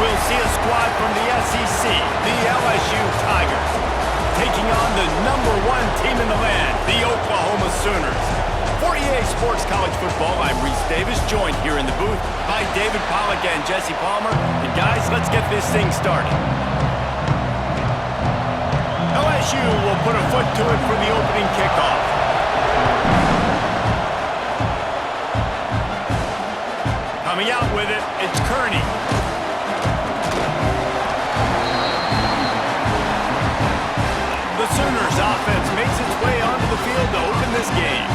we'll see a squad from the SEC, the LSU Tigers, taking on the #1 team in the land, the Oklahoma Sooners. For EA Sports College Football, I'm Reese Davis, joined here in the booth by David Pollack and Jesse Palmer. And guys, let's get this thing started. LSU will put a foot to it for the opening kickoff. Coming out with it, it's Kearney. The Sooners offense makes its way onto the field to open this game.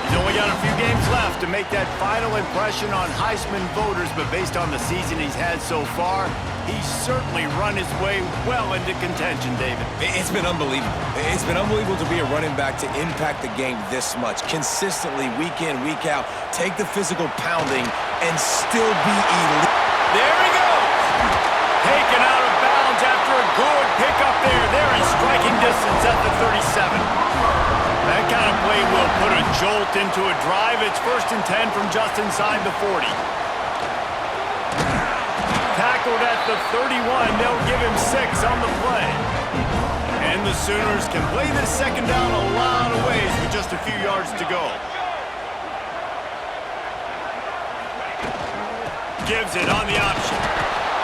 He's only got a few games left to make that final impression on Heisman voters, but based on the season he's had so far, he's certainly run his way well into contention, David. It's been unbelievable. It's been unbelievable to be a running back to impact the game this much. Consistently, week in, week out, take the physical pounding and still be elite. There he goes! Taken out of bounds after a good pickup there. They're in striking distance at the 37. That kind of play will put a jolt into a drive. It's 1st and 10 from just inside the 40. Tackled at the 31. They'll give him 6 on the play. And the Sooners can play this second down a lot of ways with just a few yards to go. Gives it on the option.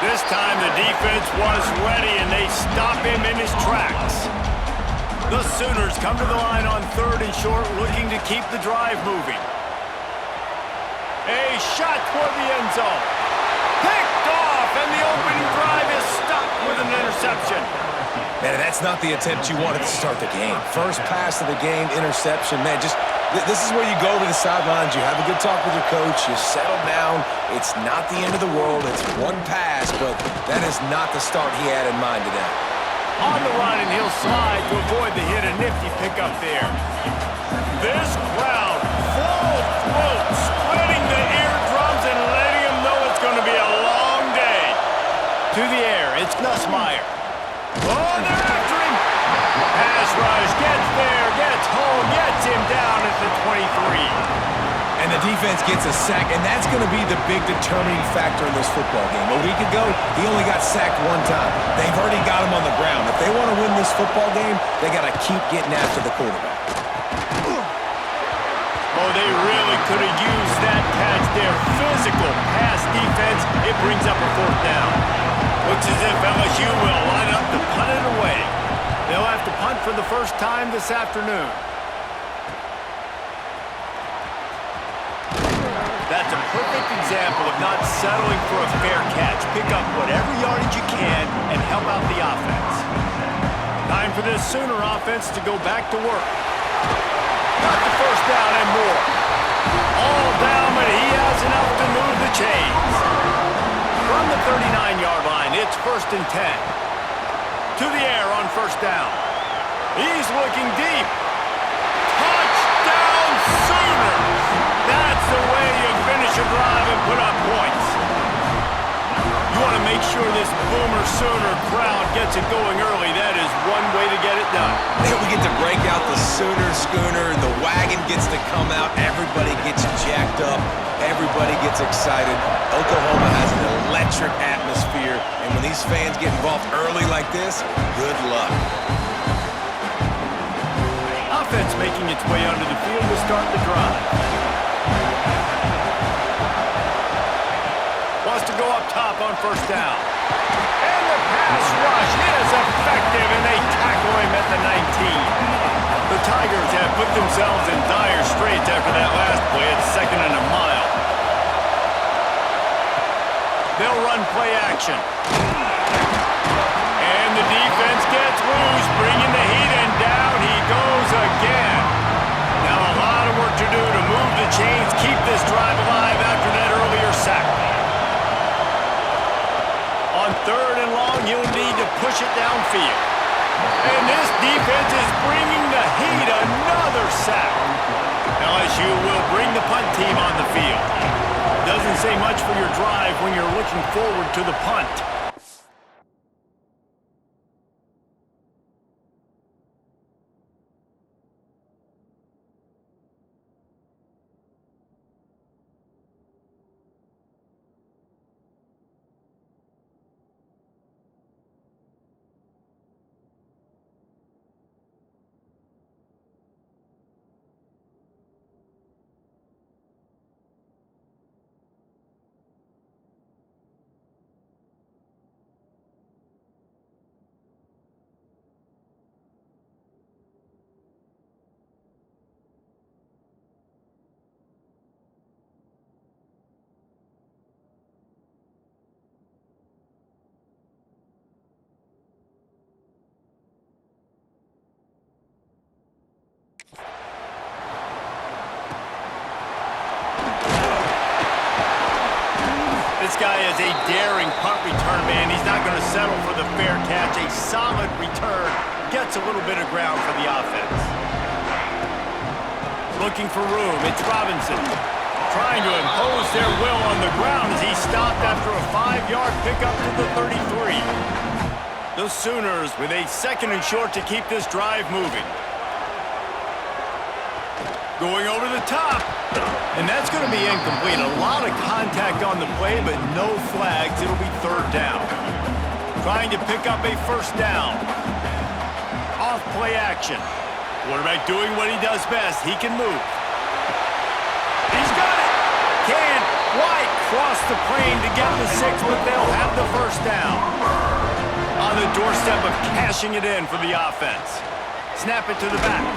This time the defense was ready and they stop him in his tracks. The Sooners come to the line on 3rd and short, looking to keep the drive moving. A shot toward the end zone. Picked off, and the opening drive is stopped with an interception. Man, that's not the attempt you wanted to start the game. First pass of the game, interception. Man, this is where you go to the sidelines. You have a good talk with your coach. You settle down. It's not the end of the world. It's one pass, but that is not the start he had in mind today. On the run, and he'll slide to avoid the hit. A nifty pickup there. This crowd, full throat, splitting the eardrums and letting him know it's going to be a long day. To the air, it's Nussmeier. Oh, they're after him. Pass rush, gets there, gets home, gets him down at the 23. And the defense gets a sack, and that's going to be the big determining factor in this football game. A week ago, he only got sacked 1 time. They've already got him on the ground. If they want to win this football game, they got to keep getting after the quarterback. Oh, they really could have used that catch there. Physical pass defense. It brings up a 4th down. Looks as if LSU will line up to punt it away. They'll have to punt for the first time this afternoon. That's a perfect example of not settling for a fair catch. Pick up whatever yardage you can and help out the offense. Time for this Sooner offense to go back to work. Got the first down and more. All down, but he has enough to move the chains. From the 39-yard line, it's 1st and 10. To the air on 1st down. He's looking deep. Touchdown Sooners! That's the way you finish a drive and put up points. You want to make sure this Boomer Sooner crowd gets it going early. That is one way to get it done. Then we get to break out the Sooner schooner, and the wagon gets to come out. Everybody gets jacked up. Everybody gets excited. Oklahoma has an electric atmosphere, and when these fans get involved early like this, good luck. Offense making its way onto the field to start the drive. Wants to go up top on 1st down. And the pass rush is effective, and they tackle him at the 19. The Tigers have put themselves in dire straits after that last play. It's 2nd and a mile. They'll run play action. And the defense gets loose, bringing the heat, and down he goes again. Now a lot of work to do to move the chains, keep this drive alive after that earlier sack. On 3rd and long, he'll need to push it downfield. And this defense is bringing the heat. Another sack. LSU will bring the punt team on the field. Doesn't say much for your drive when you're looking forward to the punt. guy is a daring punt return man. He's not going to settle for the fair catch. A solid return gets a little bit of ground for the offense. Looking for room. It's Robinson. Trying to impose their will on the ground as he stopped after a 5-yard pickup to the 33. The Sooners with a 2nd and short to keep this drive moving. Going over the top. And that's going to be incomplete. A lot of contact on the play, but no flags. It'll be 3rd down. Trying to pick up a 1st down. Off play action. Quarterback doing what he does best. He can move. He's got it. Can't quite cross the plane to get the 6, but they'll have the 1st down. On the doorstep of cashing it in for the offense. Snap it to the back.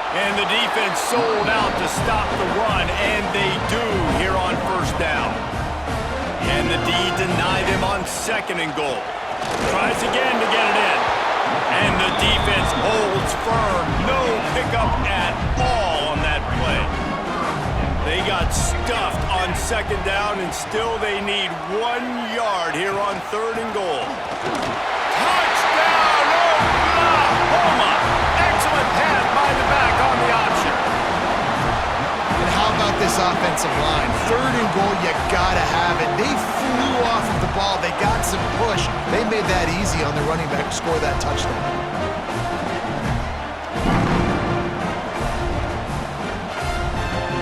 And the defense sold out to stop the run, and they do here on 1st down. And the D denied him on 2nd and goal. Tries again to get it in. And the defense holds firm. No pickup at all on that play. They got stuffed on 2nd down, and still they need 1 yard here on 3rd and goal. Touchdown, Oklahoma! Excellent pass by the back on the option. And how about this offensive line? 3rd and goal, you gotta have it. They flew off of the ball. They got some push. They made that easy on the running back to score that touchdown.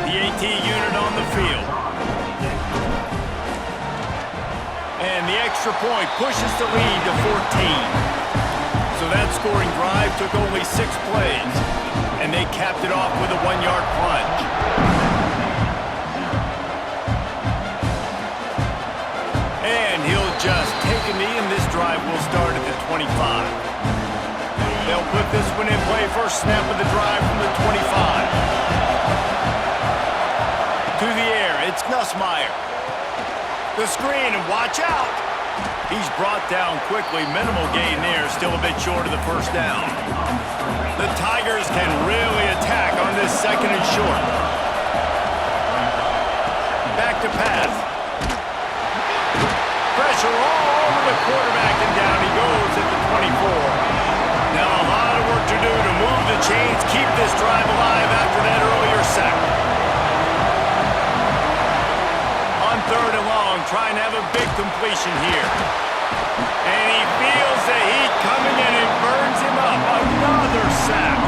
The AT unit on the field. And the extra point pushes the lead to 14. So that scoring drive took only 6 plays, and they capped it off with a 1-yard plunge. And he'll just take a knee, and this drive will start at the 25. They'll put this one in play. First snap of the drive from the 25. To the air, it's Nussmeier. The screen, and watch out! He's brought down quickly. Minimal gain there. Still a bit short of the 1st down. The Tigers can really attack on this 2nd and short. Back to pass. Pressure all over the quarterback, and down he goes at the 24. Now a lot of work to do to move the chains, keep this drive alive after that earlier sack. On 3rd and long, trying to have a big completion here. And he feels the heat coming in and burns him up. Another sack.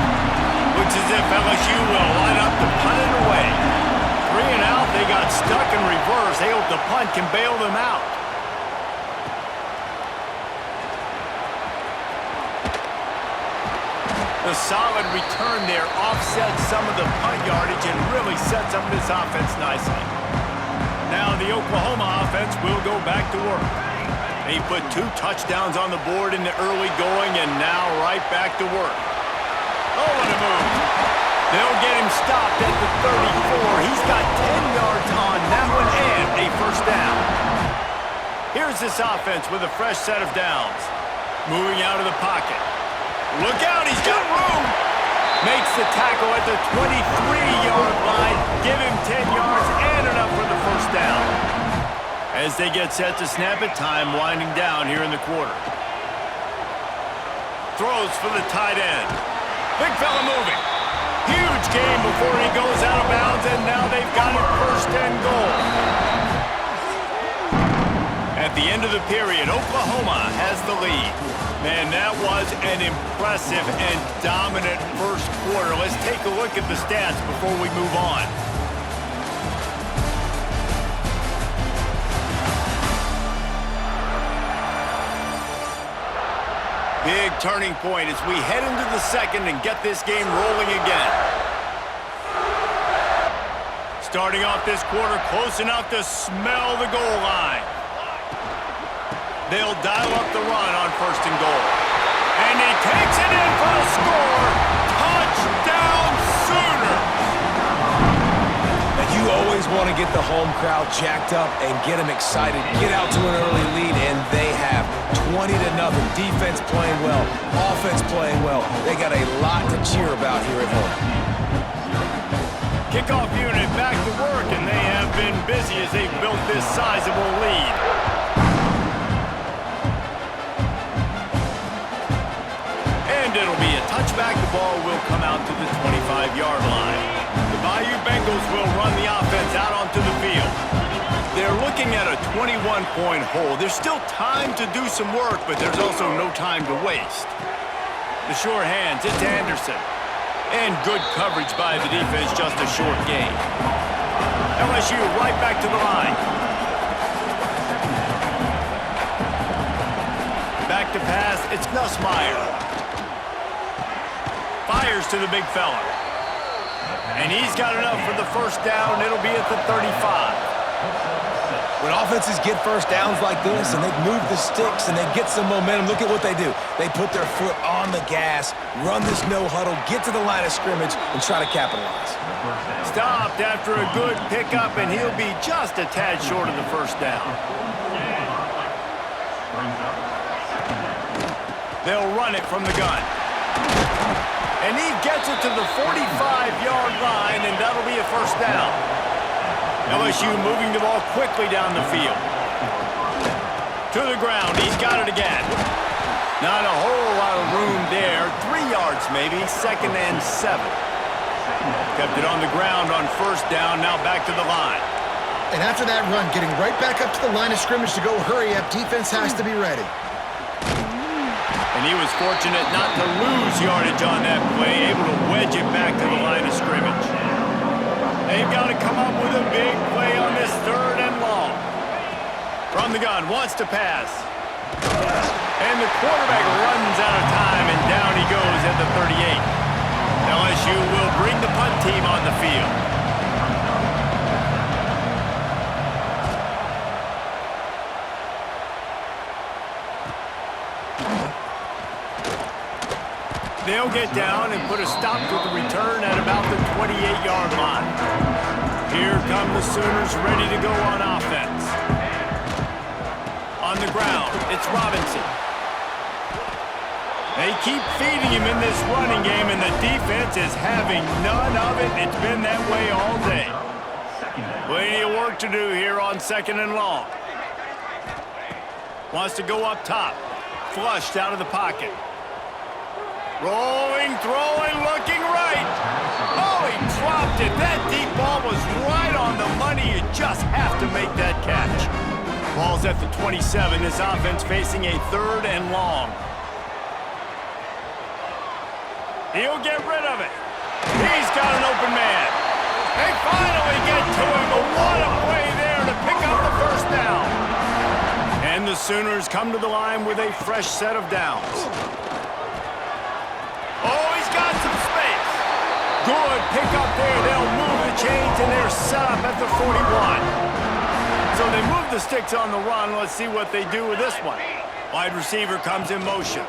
Looks as if LSU will line up to punt it away. 3 and out, they got stuck in reverse. They hope the punt can bail them out. The solid return there offsets some of the punt yardage and really sets up this offense nicely. Now the Oklahoma offense will go back to work. They put 2 touchdowns on the board in the early going, and now right back to work. Oh, what a move. They'll get him stopped at the 34. He's got 10 yards on that one and a 1st down. Here's this offense with a fresh set of downs. Moving out of the pocket. Look out, he's got room. Makes the tackle at the 23-yard line. Give him 10 yards and enough for the 1st down. As they get set to snap it, time winding down here in the quarter. Throws for the tight end. Big fella moving. Huge game before he goes out of bounds, and now they've got it 1st and goal. At the end of the period, Oklahoma has the lead. Man, that was an impressive and dominant 1st quarter. Let's take a look at the stats before we move on. Big turning point as we head into the 2nd and get this game rolling again. Starting off this quarter close enough to smell the goal line. They'll dial up the run on 1st and goal. And he takes it in for a score. Touchdown Sooners! And you always want to get the home crowd jacked up and get them excited. Get out to an early lead, and they have 20-0. Defense playing well. Offense playing well. They got a lot to cheer about here at home. Kickoff unit back to work, and they have been busy as they've built this sizable lead. 25-yard line. The Bayou Bengals will run the offense out onto the field. They're looking at a 21-point hole. There's still time to do some work, but there's also no time to waste. The sure hands, it's Anderson. And good coverage by the defense, just a short gain. LSU right back to the line. Back to pass, it's Nussmeier. Fires to the big fella. And he's got enough for the first down. It'll be at the 35. When offenses get first downs like this and they move the sticks and they get some momentum, look at what they do. They put their foot on the gas, run this no huddle, get to the line of scrimmage, and try to capitalize. Stopped after a good pickup, and he'll be just a tad short of the first down. They'll run it from the gun. And he gets it to the 45-yard line, and that'll be a first down. LSU moving the ball quickly down the field. To the ground, he's got it again. Not a whole lot of room there. 3 yards maybe, 2nd and 7. Kept it on the ground on first down, now back to the line. And after that run, getting right back up to the line of scrimmage to go hurry up, defense has to be ready. And he was fortunate not to lose yardage on that play, able to wedge it back to the line of scrimmage. They've got to come up with a big play on this 3rd and long. From the gun, wants to pass. And the quarterback runs out of time, and down he goes at the 38. LSU will bring the punt team on the field. They'll get down and put a stop to the return at about the 28-yard line. Here come the Sooners ready to go on offense. On the ground, it's Robinson. They keep feeding him in this running game, and the defense is having none of it. It's been that way all day. Plenty of work to do here on 2nd and long. Wants to go up top. Flushed out of the pocket. Rolling, throwing, looking right. Oh, he dropped it. That deep ball was right on the money. You just have to make that catch. Ball's at the 27. This offense facing a 3rd and long. He'll get rid of it. He's got an open man. They finally get to him, but what a play there to pick up the first down. And the Sooners come to the line with a fresh set of downs. Oh, he's got some space. Good pick up there. They'll move the chains, and they're set up at the 41. So they move the sticks on the run. Let's see what they do with this one. Wide receiver comes in motion.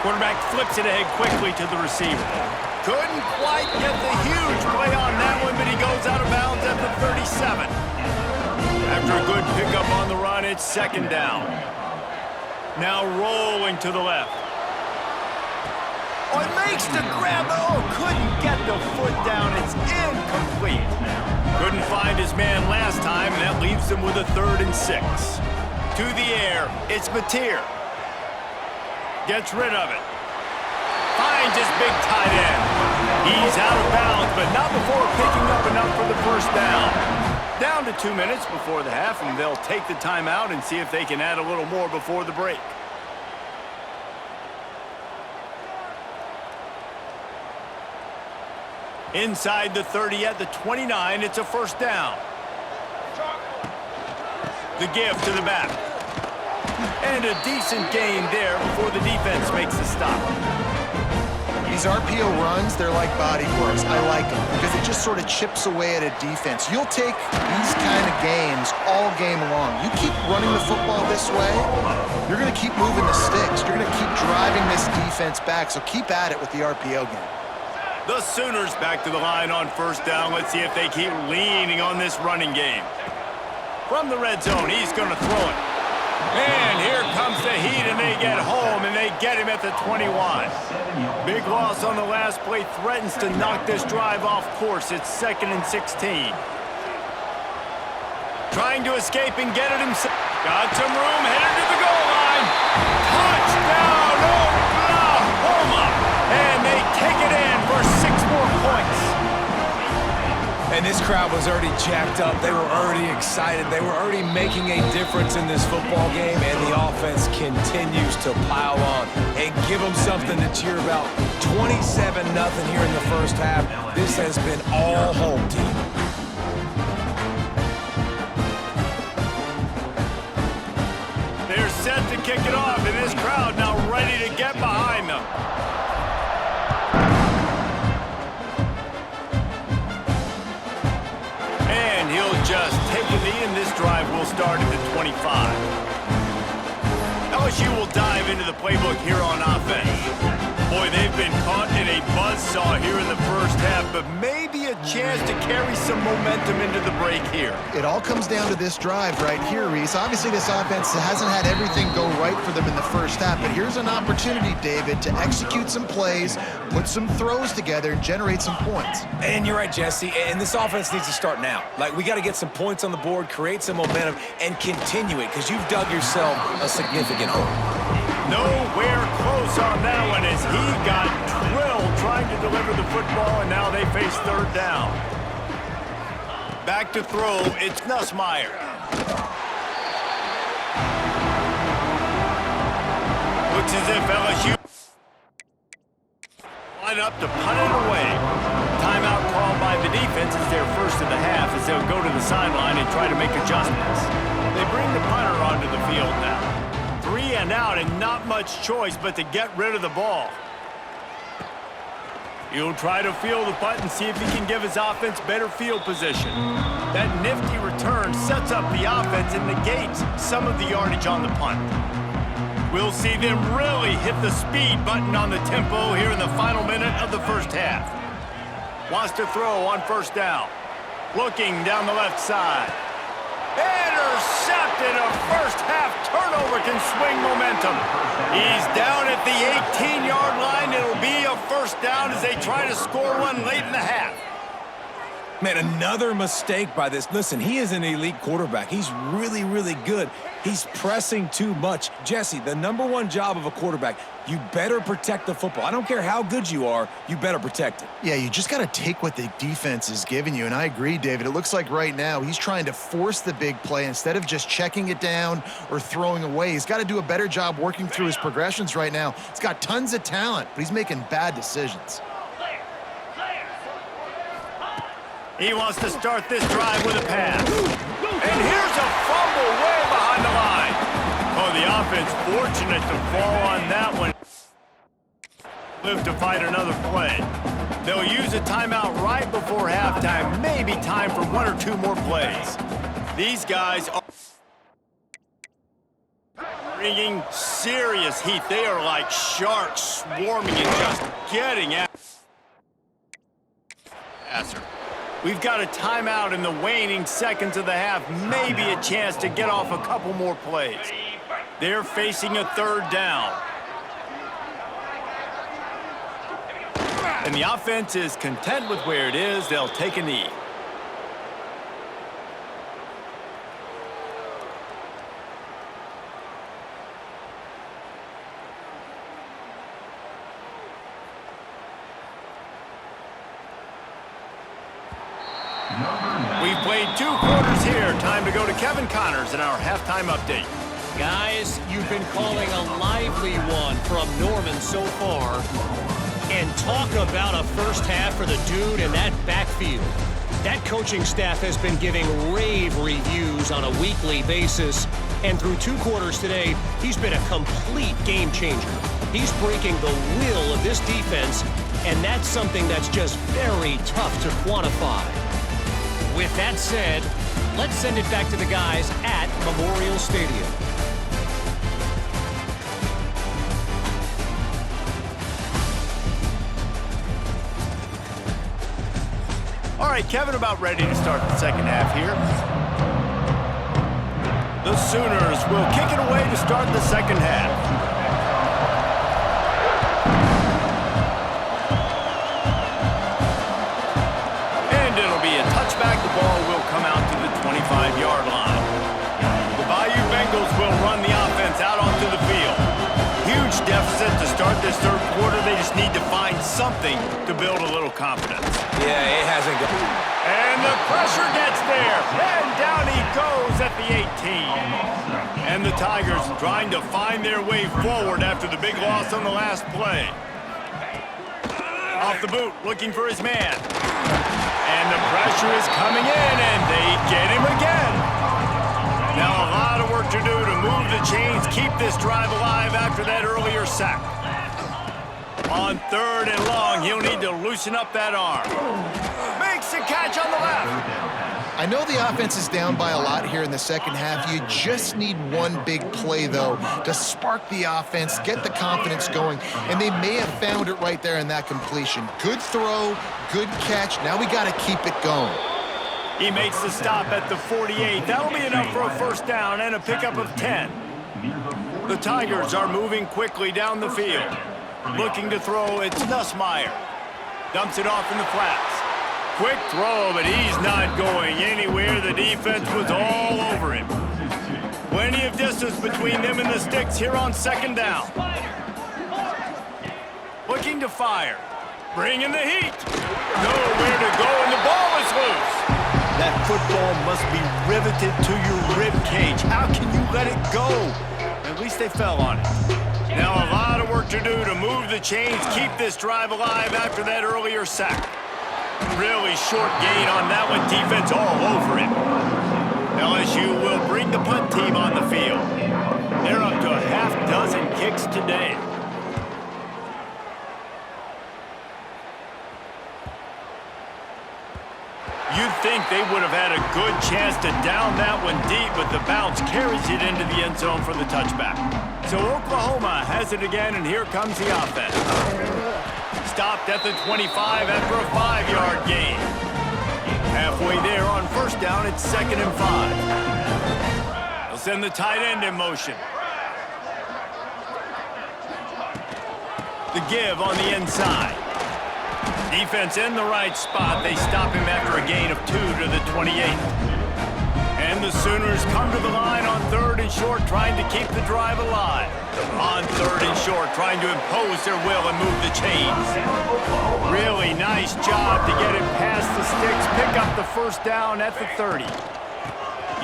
Quarterback flips it ahead quickly to the receiver. Couldn't quite get the huge play on that one, but he goes out of bounds at the 37. After a good pickup on the run, it's 2nd down. Now rolling to the left. Oh, it makes the grab. Oh, couldn't get the foot down. It's incomplete. Couldn't find his man last time, and that leaves him with a 3rd and 6. To the air, it's Mateer. Gets rid of it. Finds his big tight end. He's out of bounds, but not before picking up enough for the first down. Down to 2 minutes before the half, and they'll take the timeout and see if they can add a little more before the break. Inside the 30 at the 29, it's a first down. The give to the back. And a decent gain there before the defense makes the stop. These RPO runs, they're like bodyboards. I like them because it just sort of chips away at a defense. You'll take these kind of gains all game long. You keep running the football this way, you're going to keep moving the sticks. You're going to keep driving this defense back, so keep at it with the RPO game. The Sooners back to the line on first down. Let's see if they keep leaning on this running game. From the red zone, he's going to throw it. And here comes the heat, and they get home, and they get him at the 21. Big loss on the last play threatens to knock this drive off course. It's 2nd and 16. Trying to escape and get it himself. Got some room, headed to the goal line. Touchdown, Oklahoma! And they take it in for 6 more points. And this crowd was already jacked up. They were already excited. They were already making a difference in this football game, and the offense continues to pile on and give them something to cheer about. 27-0 here in the first half. This has been all home team. They're set to kick it off, and this crowd now ready to get behind them. And he'll just take a knee, and this drive will start at the 25. LSU will dive into the playbook here on offense. Boy, they've been caught in a buzzsaw here in the first half, but maybe a chance to carry some momentum into the break here. It all comes down to this drive right here, Reese. Obviously, this offense hasn't had everything go right for them in the first half, but here's an opportunity, David, to execute some plays, put some throws together, and generate some points. And you're right, Jesse, and this offense needs to start now. Like, we got to get some points on the board, create some momentum, and continue it, because you've dug yourself a significant hole. Nowhere close on that one as he got drilled trying to deliver the football, and now they face third down. Back to throw, it's Nussmeier. Looks as if LSU line up to punt it away. Timeout called by the defense is their first of the half as they'll go to the sideline and try to make adjustments. They bring the punter onto the field now. 3 and out and not much choice but to get rid of the ball. He'll try to field the punt and see if he can give his offense better field position. That nifty return sets up the offense and negates some of the yardage on the punt. We'll see them really hit the speed button on the tempo here in the final minute of the first half. Wants to throw on first down. Looking down the left side. Intercepted. A first half turnover can swing momentum. He's down at the 18-yard line. It'll be a first down as they try to score one late in the half. Man, another mistake by this. Listen, he is an elite quarterback. He's really, really good. He's pressing too much. Jesse, the #1 job of a quarterback, you better protect the football. I don't care how good you are, you better protect it. Yeah, you just got to take what the defense is giving you, and I agree, David. It looks like right now he's trying to force the big play instead of just checking it down or throwing away. He's got to do a better job working through his progressions right now. He's got tons of talent, but he's making bad decisions. He wants to start this drive with a pass. And here's a fumble way behind the line. Oh, the offense fortunate to fall on that one. Live to fight another play. They'll use a timeout right before halftime. Maybe time for 1 or 2 more plays. These guys are bringing serious heat. They are like sharks swarming and just getting at passer. We've got a timeout in the waning seconds of the half. Maybe a chance to get off a couple more plays. They're facing a third down. And the offense is content with where it is. They'll take a knee. We've played 2 quarters here. Time to go to Kevin Connors in our halftime update. Guys, you've been calling a lively one from Norman so far. And talk about a first half for the dude in that backfield. That coaching staff has been giving rave reviews on a weekly basis. And through 2 quarters today, he's been a complete game changer. He's breaking the will of this defense, and that's something that's just very tough to quantify. With that said, let's send it back to the guys at Memorial Stadium. All right, Kevin, about ready to start the second half here. The Sooners will kick it away to start the second half. Touchback, the ball will come out to the 25-yard line. The Bayou Bengals will run the offense out onto the field. Huge deficit to start this third quarter. They just need to find something to build a little confidence. Yeah, it hasn't gone. And the pressure gets there. And down he goes at the 18. And the Tigers trying to find their way forward after the big loss on the last play. Off the boot, looking for his man. And the pressure is coming in, and they get him again. Now a lot of work to do to move the chains, keep this drive alive after that earlier sack. On 3rd and long, he'll need to loosen up that arm. Makes the catch on the left. I know the offense is down by a lot here in the second half. You just need one big play, though, to spark the offense, get the confidence going, and they may have found it right there in that completion. Good throw, good catch. Now we got to keep it going. He makes the stop at the 48. That'll be enough for a first down and a pickup of 10. The Tigers are moving quickly down the field. Looking to throw, it's Nussmeier. Dumps it off in the flats. Quick throw, but he's not going anywhere. The defense was all over him. Plenty of distance between them and the sticks here on 2nd down. Looking to fire. Bringing the heat. Nowhere to go, and the ball is loose. That football must be riveted to your rib cage. How can you let it go? At least they fell on it. Now a lot of work to do to move the chains, keep this drive alive after that earlier sack. Really short gain on that one, defense all over it. LSU will bring the punt team on the field. They're up to a half-dozen kicks today. You'd think they would have had a good chance to down that one deep, but the bounce carries it into the end zone for the touchback. So Oklahoma has it again, and here comes the offense. Stopped at the 25 after a 5-yard gain. Halfway there on 1st down, it's 2nd and 5. They'll send the tight end in motion. The give on the inside. Defense in the right spot. They stop him after a gain of 2 to the 28. And the Sooners come to the line on 3rd and short, trying to keep the drive alive. On 3rd and short, trying to impose their will and move the chains. Really nice job to get it past the sticks, pick up the first down at the 30.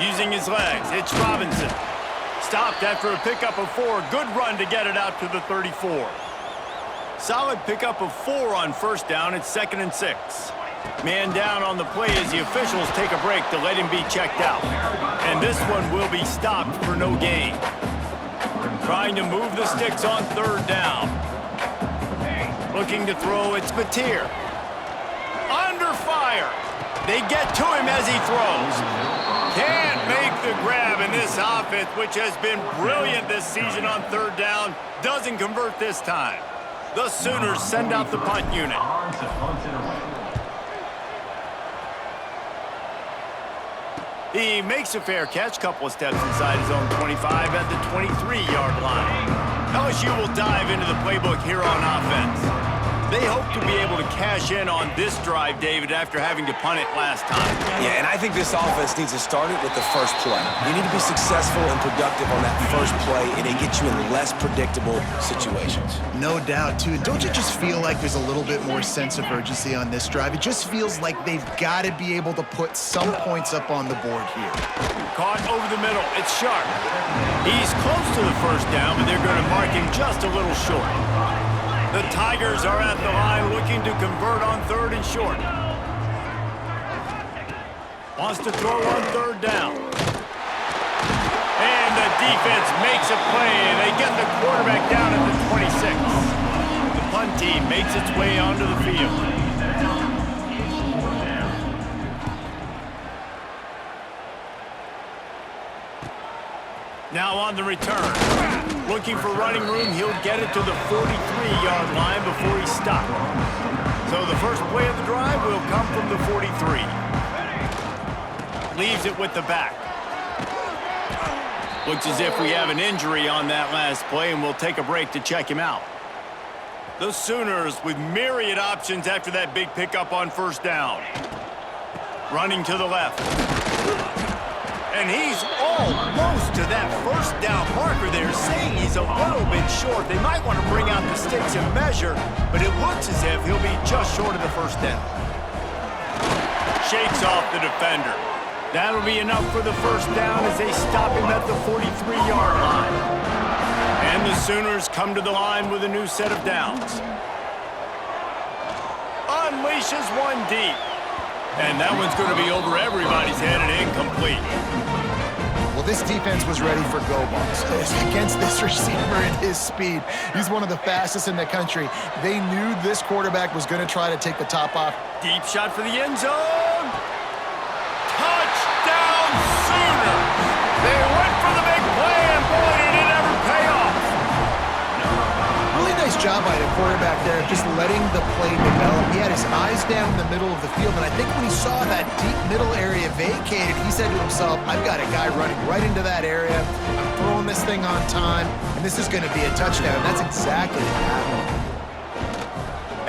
Using his legs, it's Robinson. Stopped after a pickup of 4. Good run to get it out to the 34. Solid pickup of 4 on 1st down. It's 2nd and 6. Man down on the play as the officials take a break to let him be checked out. And this one will be stopped for no gain. Trying to move the sticks on 3rd down. Looking to throw, it's Mateer. Under fire. They get to him as he throws. Can't make the grab, in this offense, which has been brilliant this season on 3rd down, doesn't convert this time. The Sooners send out the punt unit. He makes a fair catch, couple of steps inside his own 25 at the 23-yard line. LSU will dive into the playbook here on offense. They hope to be able to cash in on this drive, David, after having to punt it last time. Yeah, and I think this offense needs to start it with the first play. You need to be successful and productive on that first play, and it gets you in less predictable situations. No doubt, too. Don't you just feel like there's a little bit more sense of urgency on this drive? It just feels like they've got to be able to put some points up on the board here. Caught over the middle. It's Sharp. He's close to the first down, but they're going to mark him just a little short. The Tigers are at the line looking to convert on 3rd and short. Wants to throw on 3rd down. And the defense makes a play, and they get the quarterback down at the 26. The punt team makes its way onto the field. Now on the return. Looking for running room, he'll get it to the 43-yard line before he's stopped. So the first play of the drive will come from the 43. Leaves it with the back. Looks as if we have an injury on that last play, and we'll take a break to check him out. The Sooners with myriad options after that big pickup on 1st down. Running to the left. And he's almost to that 1st down marker there, saying he's a little bit short. They might want to bring out the sticks and measure, but it looks as if he'll be just short of the 1st down. shakes off the defender. That'll be enough for the first down as they stop him at the 43-yard line. And the Sooners come to the line with a new set of downs. Unleashes one deep. And that one's going to be over everybody's head and incomplete. Well, this defense was ready for go balls against this receiver and his speed. He's one of the fastest in the country. They knew this quarterback was going to try to take the top off. Deep shot for the end zone. Touchdown Sooners! They went for the big play, and boy, did it ever pay off. Really nice job by the quarterback there, just letting the play develop. He had his eyes down in the middle of the field, and I think when he saw that deep middle area vacated, he said to himself, I've got a guy running right into that area. I'm throwing this thing on time, and this is going to be a touchdown. That's exactly what happened.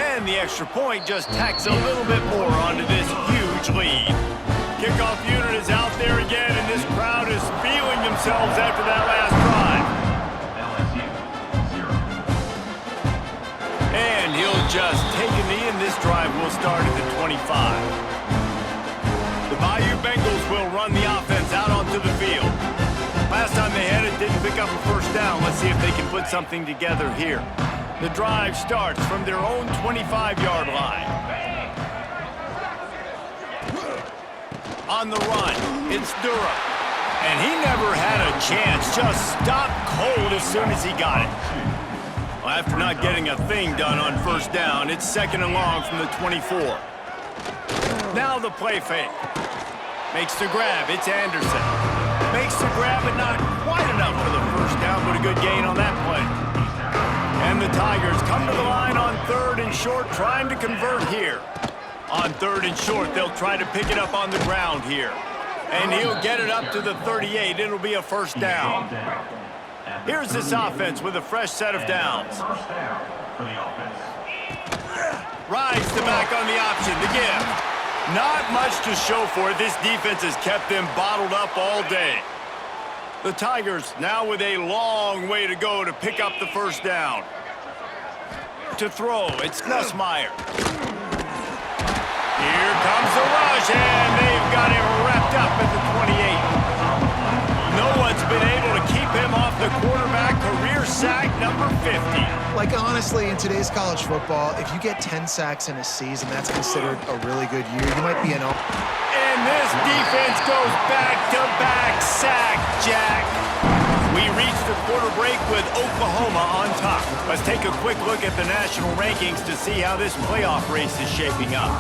And the extra point just tacks a little bit more onto this huge lead. Kickoff unit is out there again, and this crowd is feeling themselves after that last drive. And he'll just take a knee, and this drive will start at the 25. The Bayou Bengals will run the offense out onto the field. Last time they had it, didn't pick up a first down. Let's see if they can put something together here. The drive starts from their own 25-yard line. On the run, it's Durham. And he never had a chance, just stopped cold as soon as he got it. Well, after not getting a thing done on first down, it's second and long from the 24. Now the play fake. Makes the grab, it's Anderson. Makes the grab, but not quite enough for the first down, but a good gain on that play. And the Tigers come to the line on third and short, trying to convert here. On third and short, they'll try to pick it up on the ground here. And he'll get it up to the 38. It'll be a first down. Here's this offense with a fresh set of downs. Rides the back on the option to give. Not much to show for it. This defense has kept them bottled up all day. The Tigers now with a long way to go to pick up the first down. To throw, it's Nussmeier. Here comes the rush, and they've got him wrapped up at the 28. No one's been able to keep him off the quarterback. Career sack number 50. Like, honestly, in today's college football, if you get 10 sacks in a season, that's considered a really good year. You might be an... And this defense goes back-to-back sack, Jack. We reach the quarter break with Oklahoma on top. Let's take a quick look at the national rankings to see how this playoff race is shaping up.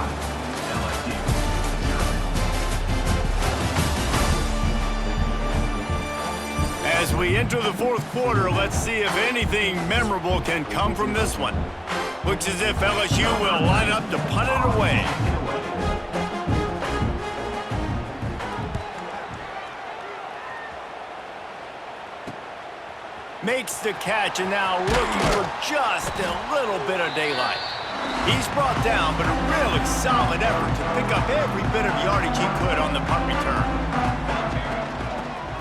As we enter the fourth quarter, let's see if anything memorable can come from this one. Looks as if LSU will line up to punt it away. Makes the catch, and now looking for just a little bit of daylight. He's brought down, but a really solid effort to pick up every bit of yardage he could on the punt return.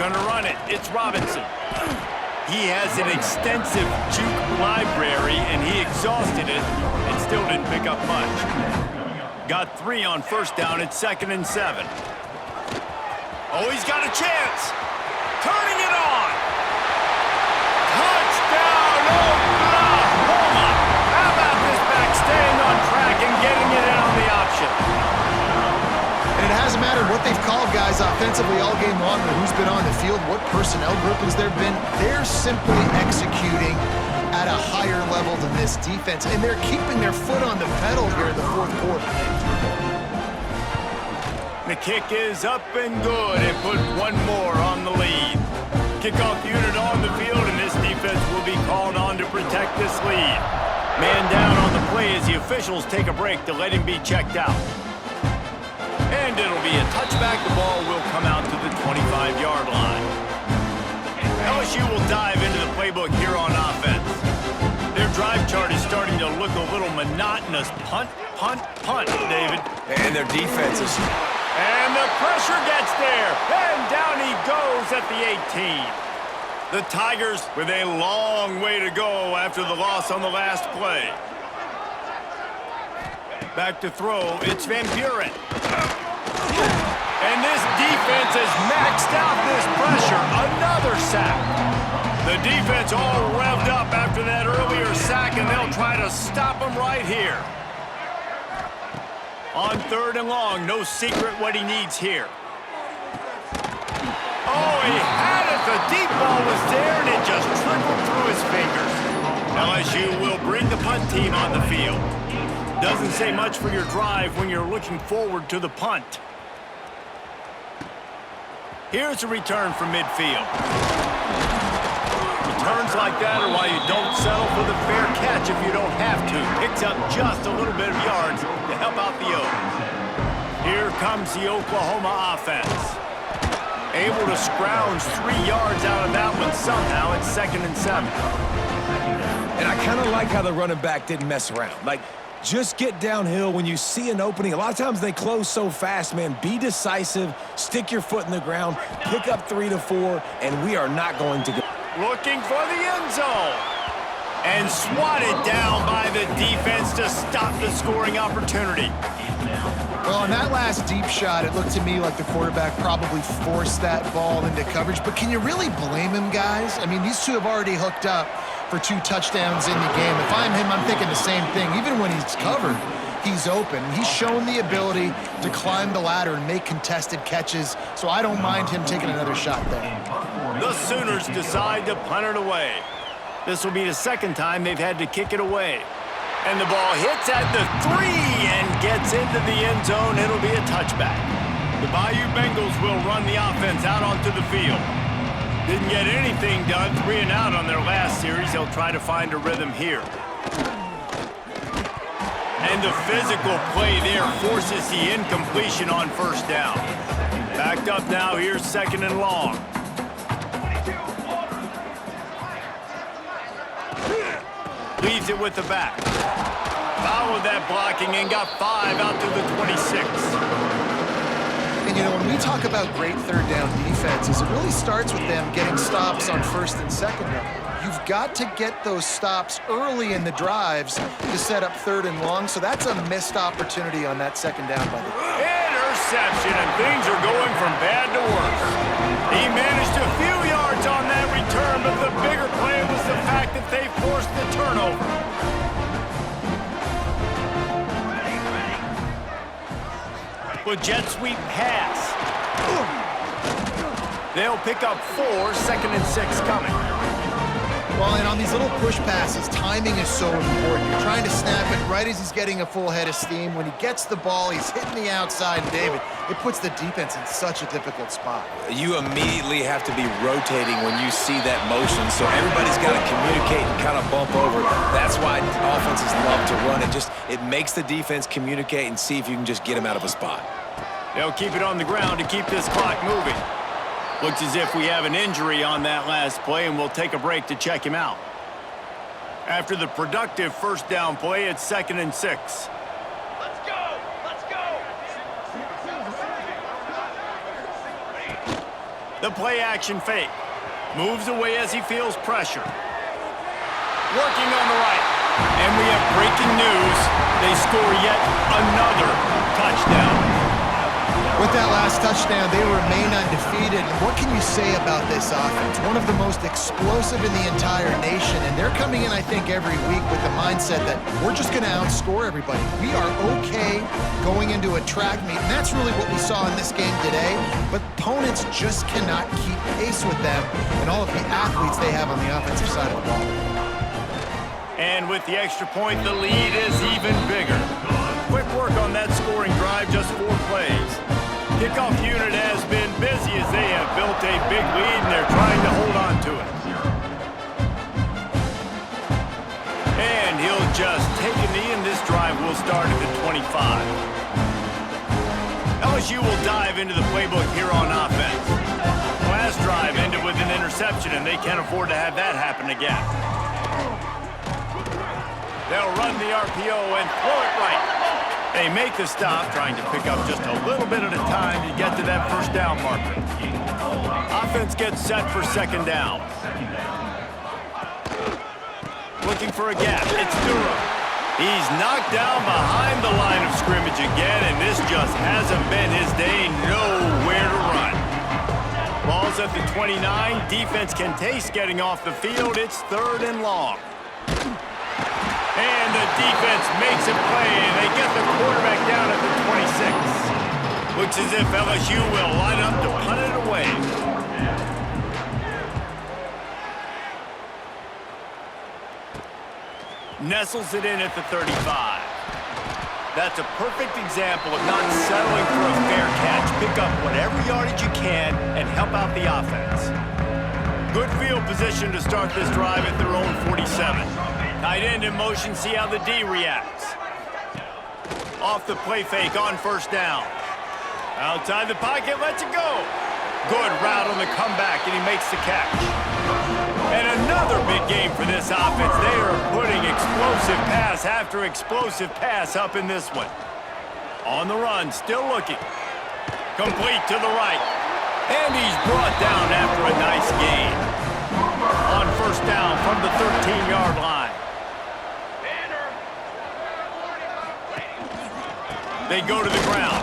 Gonna run it. It's Robinson. He has an extensive juke library, and he exhausted it and still didn't pick up much. Got 3 on first down. It's 2nd and 7. Oh, he's got a chance. Turning it on. Touchdown, Oklahoma. How about this back staying on track and getting it in on the option? And it hasn't mattered what they've called guys offensively all game long or who's been on the field, what personnel groupings there have been. They're simply executing at a higher level than this defense, and they're keeping their foot on the pedal here in the fourth quarter. The kick is up and good and put one more on the lead. Kickoff unit on the field, and this defense will be called on to protect this lead. Man down on the play as the officials take a break to let him be checked out. And it'll be a touchback. The ball will come out to the 25-yard line. LSU will dive into the playbook here on offense. Their drive chart is starting to look a little monotonous. Punt, punt, punt, David. And their defense is... And the pressure gets there. And down he goes at the 18. The Tigers with a long way to go after the loss on the last play. Back to throw, it's Van Buren. And this defense has maxed out this pressure. Another sack. The defense all revved up after that earlier sack, and they'll try to stop him right here. On 3rd and long, no secret what he needs here. Oh, he had it. The deep ball was there, and it just trickled through his fingers. LSU will bring the punt team on the field. Doesn't say much for your drive when you're looking forward to the punt. Here's a return from midfield. Returns like that are why you don't settle for the fair catch if you don't have to. Picks up just a little bit of yards to help out the Oaks. Here comes the Oklahoma offense. Able to scrounge 3 yards out of that one somehow. It's 2nd and 7. And I kind of like how the running back didn't mess around. Like, just get downhill when you see an opening. A lot of times they close so fast, man. Be decisive, stick your foot in the ground, pick up 3 to 4, and we are not going to go. Looking for the end zone. And swatted down by the defense to stop the scoring opportunity. Well, on that last deep shot, it looked to me like the quarterback probably forced that ball into coverage. But can you really blame him, guys? I mean, these two have already hooked up for 2 touchdowns in the game. If I'm him, I'm thinking the same thing. Even when he's covered, he's open. He's shown the ability to climb the ladder and make contested catches, so I don't mind him taking another shot there. The Sooners decide to punt it away. This will be the 2nd time they've had to kick it away. And the ball hits at the 3 and gets into the end zone. It'll be a touchback. The Bayou Bengals will run the offense out onto the field. Didn't get anything done, 3 and out on their last series. They'll try to find a rhythm here. And the physical play there forces the incompletion on 1st down. Backed up now, here's 2nd and long. Leaves it with the back. Followed that blocking and got 5 out to the 26. And, you know, when we talk about great 3rd down defenses, it really starts with them getting stops on 1st and 2nd down. You've got to get those stops early in the drives to set up 3rd and long, so that's a missed opportunity on that 2nd down by the interception, and things are going from bad to worse. He managed a few yards on that return, but the bigger play was the fact that they forced the turnover. With jet sweep pass. They'll pick up 4, 2nd and 6 coming. Well, and on these little push passes, timing is so important. You're trying to snap it right as he's getting a full head of steam. When he gets the ball, he's hitting the outside, and David, it puts the defense in such a difficult spot. You immediately have to be rotating when you see that motion, so everybody's got to communicate and kind of bump over. That's why offenses love to run it. It makes the defense communicate and see if you can just get him out of a spot. They'll keep it on the ground to keep this clock moving. Looks as if we have an injury on that last play, and we'll take a break to check him out. After the productive 1st down play, it's 2nd and 6. Let's go! Let's go! The play action fake. Moves away as he feels pressure. Working on the right. And we have breaking news. They score yet another touchdown. With that last touchdown, they remain undefeated. And what can you say about this offense? One of the most explosive in the entire nation, and they're coming in, I think, every week with the mindset that we're just going to outscore everybody. We are okay going into a track meet, and that's really what we saw in this game today. But opponents just cannot keep pace with them and all of the athletes they have on the offensive side of the ball. And with the extra point, the lead is even bigger. Quick work on that scoring drive, just 4 plays. Kickoff unit has been busy as they have built a big lead, and they're trying to hold on to it. And he'll just take a knee, and this drive will start at the 25. LSU will dive into the playbook here on offense. Last drive ended with an interception, and they can't afford to have that happen again. They'll run the RPO and throw it right. They make the stop, trying to pick up just a little bit at a time to get to that 1st down marker. Offense gets set for 2nd down. Looking for a gap. It's Durham. He's knocked down behind the line of scrimmage again, and this just hasn't been his day. Nowhere to run. Ball's at the 29. Defense can taste getting off the field. It's 3rd and long. And the defense makes a play, and they get the quarterback down at the 26. Looks as if LSU will line up to punt it away. Nestles it in at the 35. That's a perfect example of not settling for a fair catch. Pick up whatever yardage you can and help out the offense. Good field position to start this drive at their own 47. Tight end in motion, see how the D reacts. Off the play fake on 1st down. Outside the pocket, lets it go. Good route on the comeback, and he makes the catch. And another big game for this offense. They are putting explosive pass after explosive pass up in this one. On the run, still looking. Complete to the right. And he's brought down after a nice gain. On 1st down from the 13-yard line. They go to the ground.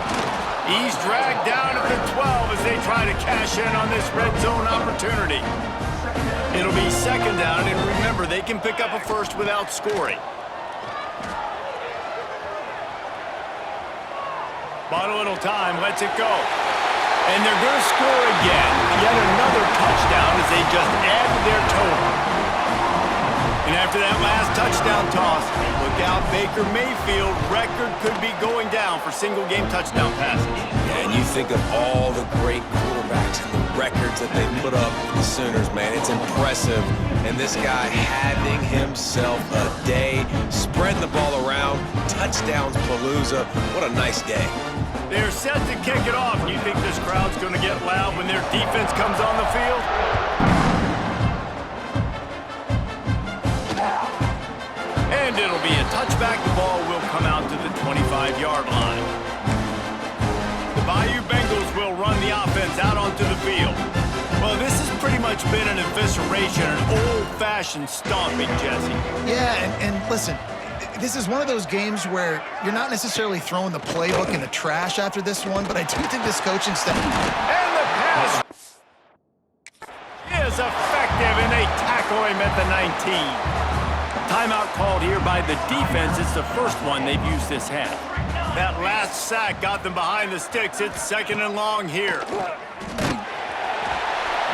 He's dragged down at the 12 as they try to cash in on this red zone opportunity. It'll be 2nd down, and remember, they can pick up a first without scoring. Bought a little time, lets it go. And they're going to score again. Yet another touchdown as they just add to their total. And after that last touchdown toss, look out, Baker Mayfield record could be going down for single-game touchdown passes. Yeah, and you think of all the great quarterbacks and the records that they put up with the Sooners, man. It's impressive. And this guy having himself a day, spreading the ball around, touchdowns palooza. What a nice day. They're set to kick it off. You think this crowd's going to get loud when their defense comes on the field? And it'll be a touchback. The ball will come out to the 25-yard line. The Bayou Bengals will run the offense out onto the field. Well, this has pretty much been an evisceration, an old-fashioned stomping, Jesse. Yeah, and listen, this is one of those games where you're not necessarily throwing the playbook in the trash after this one, but I do think this coaching staff... And the pass is effective, and they tackle him at the 19. Timeout called here by the defense. It's the first one they've used this half. That last sack got them behind the sticks. It's 2nd and long here.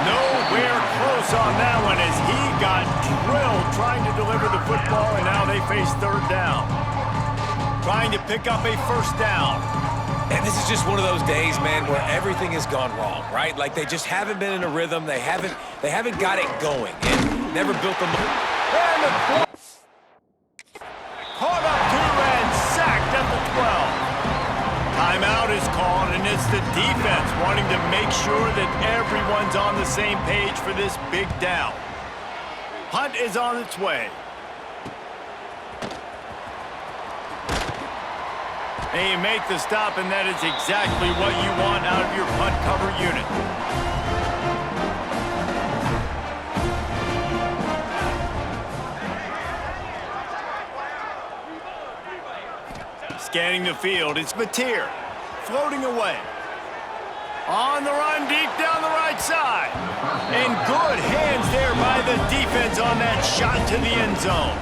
Nowhere close on that one as he got drilled trying to deliver the football, and now they face 3rd down. Trying to pick up a 1st down. And this is just one of those days, man, where everything has gone wrong, right? Like they just haven't been in a rhythm. They haven't got it going and never built them. And the caught up to and sacked at the 12. Timeout is called, and it's the defense wanting to make sure that everyone's on the same page for this big down. Punt is on its way. And you make the stop, and that is exactly what you want out of your punt cover unit. Scanning the field, it's Mateer, floating away. On the run, deep down the right side. And good hands there by the defense on that shot to the end zone.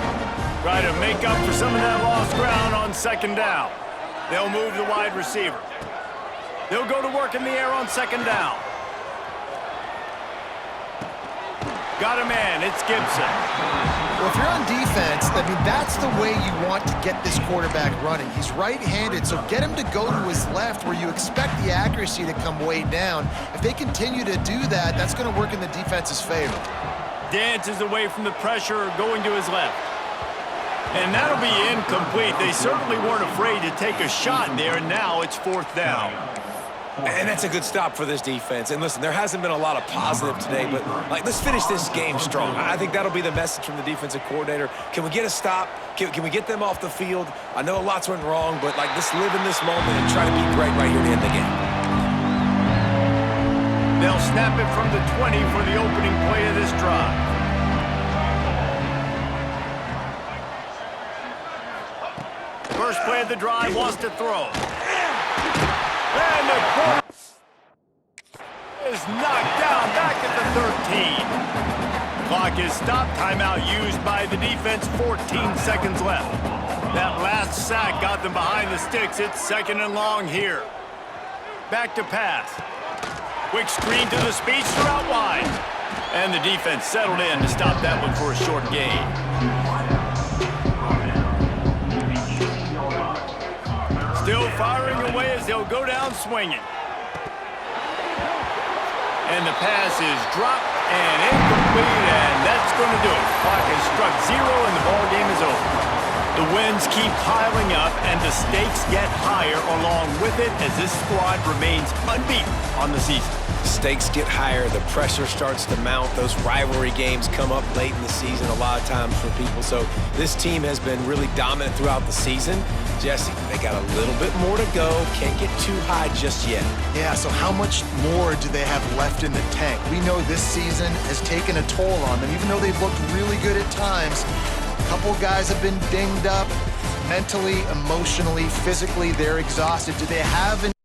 Try to make up for some of that lost ground on 2nd down. They'll move the wide receiver. They'll go to work in the air on 2nd down. Got a man, it's Gibson. Well, if you're on defense, I mean, that's the way you want to get this quarterback running. He's right-handed, so get him to go to his left where you expect the accuracy to come way down. If they continue to do that, that's going to work in the defense's favor. Dances away from the pressure, going to his left. And that'll be incomplete. They certainly weren't afraid to take a shot there, and now it's 4th down. And that's a good stop for this defense. And listen, there hasn't been a lot of positive today, but let's finish this game strong. I think that'll be the message from the defensive coordinator. Can we get a stop? Can we get them off the field? I know lots went wrong, but let's live in this moment and try to be great right here to end the game. They'll snap it from the 20 for the opening play of this drive. first play of the drive, wants to throw. And the quarterback is knocked down back at the 13. Clock is stopped. Timeout used by the defense. 14 seconds left. That last sack got them behind the sticks. It's 2nd and long here. Back to pass. Quick screen to the speedster out wide. And the defense settled in to stop that one for a short gain. Still firing away as they'll go down swinging. And the pass is dropped and incomplete, and that's going to do it. Clock has struck 0 and the ball game is over. The wins keep piling up and the stakes get higher along with it as this squad remains unbeaten on the season. Stakes get higher, the pressure starts to mount, those rivalry games come up late in the season a lot of times for people. So this team has been really dominant throughout the season. Jesse, they got a little bit more to go, can't get too high just yet. Yeah, so how much more do they have left in the tank? We know this season has taken a toll on them, even though they've looked really good at times. A couple guys have been dinged up mentally, emotionally, physically. They're exhausted. Do they have